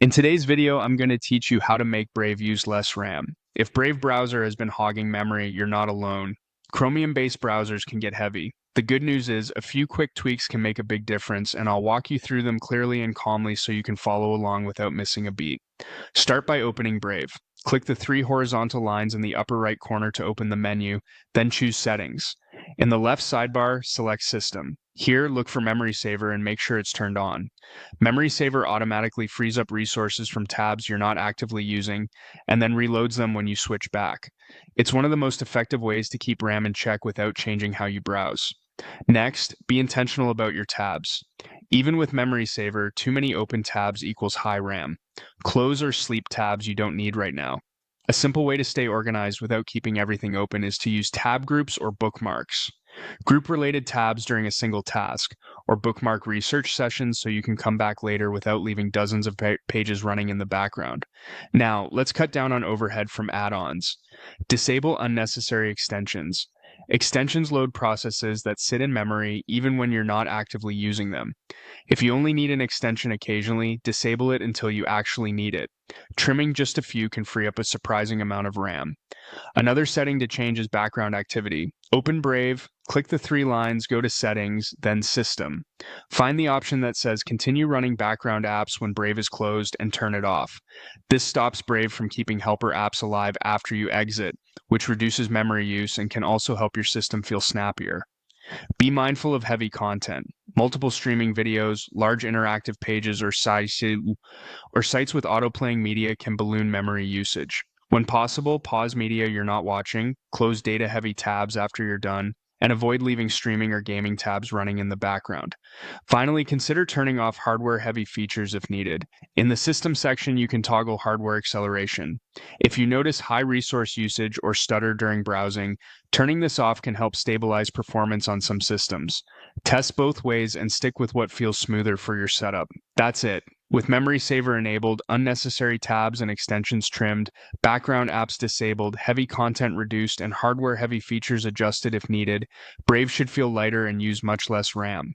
In today's video, I'm going to teach you how to make Brave use less RAM. If Brave browser has been hogging memory, you're not alone. Chromium-based browsers can get heavy. The good news is a few quick tweaks can make a big difference, and I'll walk you through them clearly and calmly so you can follow along without missing a beat. Start by opening Brave. Click the three horizontal lines in the upper right corner to open the menu, then choose Settings. In the left sidebar, select System. Here, look for Memory Saver and make sure it's turned on. Memory Saver automatically frees up resources from tabs you're not actively using and then reloads them when you switch back. It's one of the most effective ways to keep RAM in check without changing how you browse. Next, be intentional about your tabs. Even with Memory Saver, too many open tabs equals high RAM. Close or sleep tabs you don't need right now. A simple way to stay organized without keeping everything open is to use tab groups or bookmarks. Group related tabs during a single task, or bookmark research sessions so you can come back later without leaving dozens of pages running in the background. Now, let's cut down on overhead from add-ons. Disable unnecessary extensions. Extensions load processes that sit in memory even when you're not actively using them. If you only need an extension occasionally, disable it until you actually need it. Trimming just a few can free up a surprising amount of RAM. Another setting to change is background activity. Open Brave, click the three lines, go to Settings, then System. Find the option that says Continue running background apps when Brave is closed and turn it off. This stops Brave from keeping helper apps alive after you exit, which reduces memory use and can also help your system feel snappier. Be mindful of heavy content. Multiple streaming videos, large interactive pages, or sites with auto-playing media can balloon memory usage. When possible, pause media you're not watching, close data-heavy tabs after you're done, and avoid leaving streaming or gaming tabs running in the background. Finally, consider turning off hardware-heavy features if needed. In the System section, you can toggle hardware acceleration. If you notice high resource usage or stutter during browsing, turning this off can help stabilize performance on some systems. Test both ways and stick with what feels smoother for your setup. That's it. With Memory Saver enabled, unnecessary tabs and extensions trimmed, background apps disabled, heavy content reduced, and hardware-heavy features adjusted if needed, Brave should feel lighter and use much less RAM.